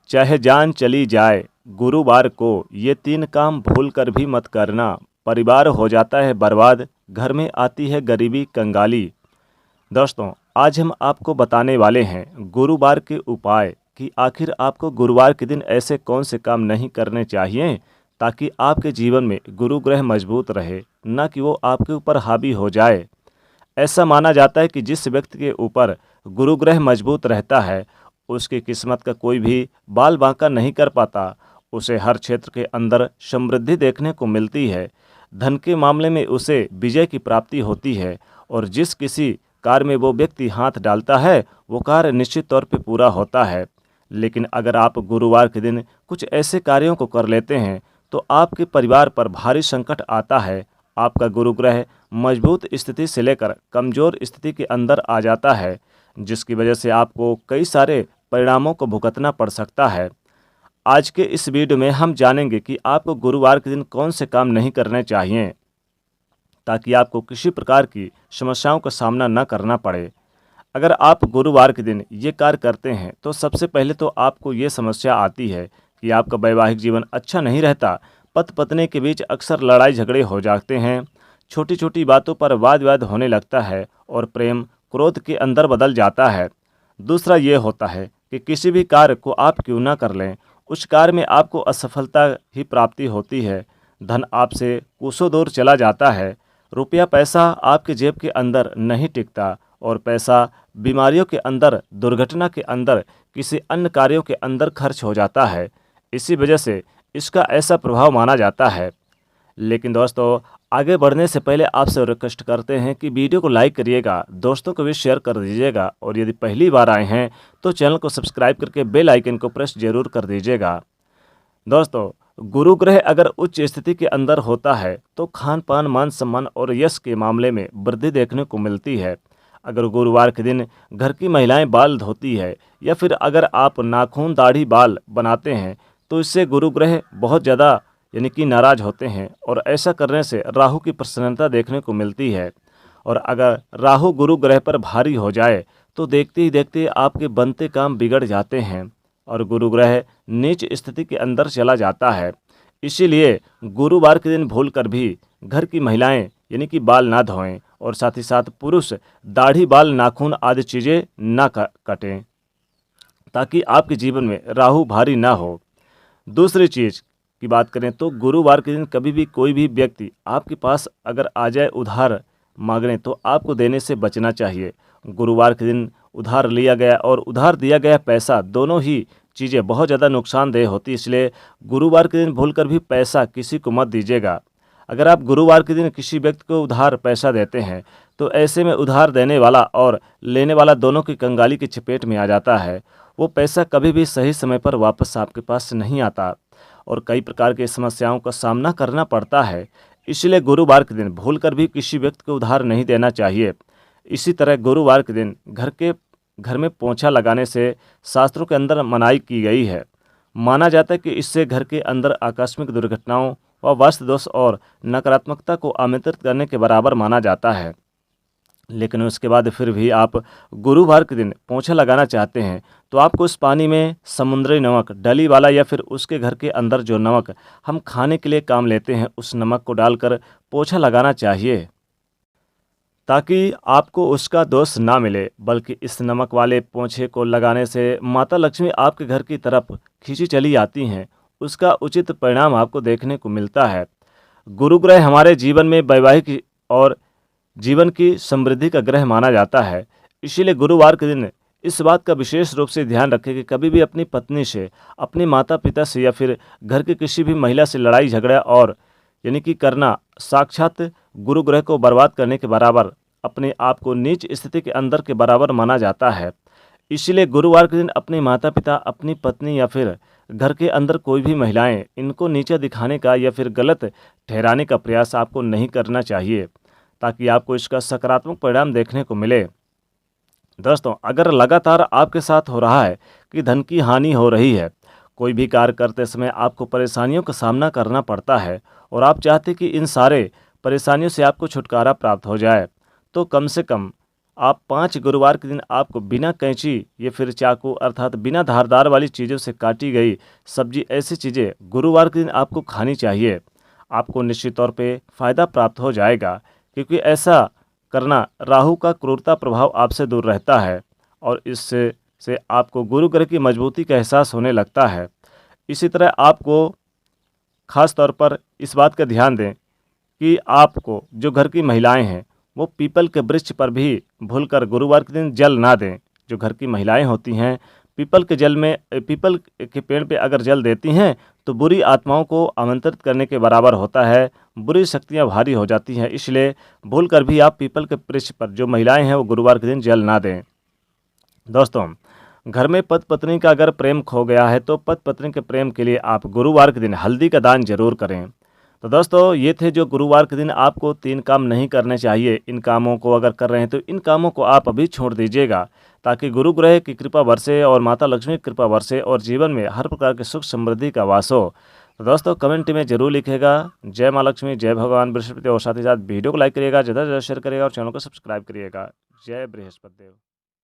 चाहे जान चली जाए गुरुवार को, ये 3 काम भूल कर भी मत करना। परिवार हो जाता है बर्बाद, घर में आती है गरीबी कंगाली। दोस्तों, आज हम आपको बताने वाले हैं गुरुवार के उपाय कि आखिर आपको गुरुवार के दिन ऐसे कौन से काम नहीं करने चाहिए ताकि आपके जीवन में गुरु ग्रह मजबूत रहे, न कि वो आपके ऊपर हावी हो जाए। ऐसा माना जाता है कि जिस व्यक्ति के ऊपर गुरु ग्रह मजबूत रहता है, उसकी किस्मत का कोई भी बाल बांका नहीं कर पाता। उसे हर क्षेत्र के अंदर समृद्धि देखने को मिलती है। धन के मामले में उसे विजय की प्राप्ति होती है और जिस किसी कार्य में वो व्यक्ति हाथ डालता है, वो कार्य निश्चित तौर पे पूरा होता है। लेकिन अगर आप गुरुवार के दिन कुछ ऐसे कार्यों को कर लेते हैं तो आपके परिवार पर भारी संकट आता है। आपका गुरु ग्रह मजबूत स्थिति से लेकर कमजोर स्थिति के अंदर आ जाता है, जिसकी वजह से आपको कई सारे परिणामों को भुगतना पड़ सकता है। आज के इस वीडियो में हम जानेंगे कि आपको गुरुवार के दिन कौन से काम नहीं करने चाहिए ताकि आपको किसी प्रकार की समस्याओं का सामना न करना पड़े। अगर आप गुरुवार के दिन ये कार्य करते हैं तो सबसे पहले तो आपको ये समस्या आती है कि आपका वैवाहिक जीवन अच्छा नहीं रहता। पति पत्नी के बीच अक्सर लड़ाई झगड़े हो जाते हैं। छोटी छोटी बातों पर वाद विवाद होने लगता है और प्रेम क्रोध के अंदर बदल जाता है। दूसरा ये होता है कि किसी भी कार्य को आप क्यों ना कर लें, उस कार्य में आपको असफलता ही प्राप्ति होती है। धन आपसे कोसों दूर चला जाता है। रुपया पैसा आपके जेब के अंदर नहीं टिकता और पैसा बीमारियों के अंदर, दुर्घटना के अंदर, किसी अन्य कार्यों के अंदर खर्च हो जाता है। इसी वजह से इसका ऐसा प्रभाव माना जाता है। लेकिन दोस्तों, आगे बढ़ने से पहले आपसे रिक्वेस्ट करते हैं कि वीडियो को लाइक करिएगा, दोस्तों को भी शेयर कर दीजिएगा और यदि पहली बार आए हैं तो चैनल को सब्सक्राइब करके बेल आइकन को प्रेस जरूर कर दीजिएगा। दोस्तों, गुरु ग्रह अगर उच्च स्थिति के अंदर होता है तो खान पान, मान सम्मान और यश के मामले में वृद्धि देखने को मिलती है। अगर गुरुवार के दिन घर की महिलाएं बाल धोती है या फिर अगर आप नाखून, दाढ़ी, बाल बनाते हैं तो इससे गुरु ग्रह बहुत ज़्यादा यानी कि नाराज होते हैं और ऐसा करने से राहु की प्रसन्नता देखने को मिलती है। और अगर राहु गुरु ग्रह पर भारी हो जाए तो देखते ही देखते आपके बनते काम बिगड़ जाते हैं और गुरु ग्रह नीच स्थिति के अंदर चला जाता है। इसीलिए गुरुवार के दिन भूल कर भी घर की महिलाएं यानी कि बाल ना धोएं और साथ ही साथ पुरुष दाढ़ी, बाल, नाखून आदि चीज़ें ना कटें ताकि आपके जीवन में राहु भारी ना हो। दूसरी चीज़ की बात करें तो गुरुवार के दिन कभी भी कोई भी व्यक्ति आपके पास अगर आ जाए उधार मांगने तो आपको देने से बचना चाहिए। गुरुवार के दिन उधार लिया गया और उधार दिया गया पैसा, दोनों ही चीज़ें बहुत ज़्यादा नुकसानदेह होती है। इसलिए गुरुवार के दिन भूलकर भी पैसा किसी को मत दीजिएगा। अगर आप गुरुवार के दिन किसी व्यक्ति को उधार पैसा देते हैं तो ऐसे में उधार देने वाला और लेने वाला दोनों की कंगाली की चपेट में आ जाता है। वो पैसा कभी भी सही समय पर वापस आपके पास नहीं आता और कई प्रकार की समस्याओं का सामना करना पड़ता है। इसलिए गुरुवार के दिन भूलकर भी किसी व्यक्ति को उधार नहीं देना चाहिए। इसी तरह गुरुवार के दिन घर में पोंछा लगाने से शास्त्रों के अंदर मनाही की गई है। माना जाता है कि इससे घर के अंदर आकस्मिक दुर्घटनाओं व वास्तु दोष और नकारात्मकता को आमंत्रित करने के बराबर माना जाता है। लेकिन उसके बाद फिर भी आप गुरुवार के दिन पोंछा लगाना चाहते हैं तो आपको उस पानी में समुद्री नमक, डली वाला या फिर उसके घर के अंदर जो नमक हम खाने के लिए काम लेते हैं, उस नमक को डालकर पोंछा लगाना चाहिए ताकि आपको उसका दोष ना मिले। बल्कि इस नमक वाले पोंछे को लगाने से माता लक्ष्मी आपके घर की तरफ खींची चली आती हैं। उसका उचित परिणाम आपको देखने को मिलता है। गुरु ग्रह हमारे जीवन में वैवाहिक और जीवन की समृद्धि का ग्रह माना जाता है। इसीलिए गुरुवार के दिन इस बात का विशेष रूप से ध्यान रखें कि कभी भी अपनी पत्नी से, अपने माता पिता से या फिर घर की किसी भी महिला से लड़ाई झगड़ा और यानी कि करना साक्षात गुरु ग्रह को बर्बाद करने के बराबर, अपने आप को नीच स्थिति के अंदर के बराबर माना जाता है। इसीलिए गुरुवार के दिन अपने माता पिता, अपनी पत्नी या फिर घर के अंदर कोई भी महिलाएं, इनको नीचा दिखाने का या फिर गलत ठहराने का प्रयास आपको नहीं करना चाहिए ताकि आपको इसका सकारात्मक परिणाम देखने को मिले। दोस्तों, अगर लगातार आपके साथ हो रहा है कि धन की हानि हो रही है, कोई भी कार्य करते समय आपको परेशानियों का सामना करना पड़ता है और आप चाहते कि इन सारे परेशानियों से आपको छुटकारा प्राप्त हो जाए, तो कम से कम आप 5 गुरुवार के दिन आपको बिना कैंची या फिर चाकू अर्थात बिना धारदार वाली चीज़ों से काटी गई सब्जी, ऐसी चीज़ें गुरुवार के दिन आपको खानी चाहिए। आपको निश्चित तौर पे फ़ायदा प्राप्त हो जाएगा, क्योंकि ऐसा करना राहु का क्रूरता प्रभाव आपसे दूर रहता है और इससे आपको गुरु ग्रह की मजबूती का एहसास होने लगता है। इसी तरह आपको ख़ास तौर पर इस बात का ध्यान दें कि आपको जो घर की महिलाएं हैं वो पीपल के वृक्ष पर भी भूलकर गुरुवार के दिन जल ना दें। जो घर की महिलाएं होती हैं पीपल के पेड़ पे अगर जल देती हैं तो बुरी आत्माओं को आमंत्रित करने के बराबर होता है, बुरी शक्तियां भारी हो जाती हैं। इसलिए भूलकर भी आप पीपल के वृक्ष पर जो महिलाएं हैं वो गुरुवार के दिन जल ना दें। दोस्तों, घर में पति पत्नी का अगर प्रेम खो गया है तो पति पत्नी के प्रेम के लिए आप गुरुवार के दिन हल्दी का दान जरूर करें। तो दोस्तों, ये थे जो गुरुवार के दिन आपको 3 काम नहीं करने चाहिए। इन कामों को अगर कर रहे हैं तो इन कामों को आप अभी छोड़ दीजिएगा, ताकि गुरु ग्रह की कृपा बरसे और माता लक्ष्मी की कृपा बरसे और जीवन में हर प्रकार के सुख समृद्धि का वास हो। तो दोस्तों, कमेंट में जरूर लिखिएगा जय माँ लक्ष्मी, जय भगवान बृहस्पति, और साथ ही साथ वीडियो को लाइक करिएगा, ज़्यादा से ज़्यादा शेयर करिएगा और चैनल को सब्सक्राइब करिएगा। जय बृहस्पति देव।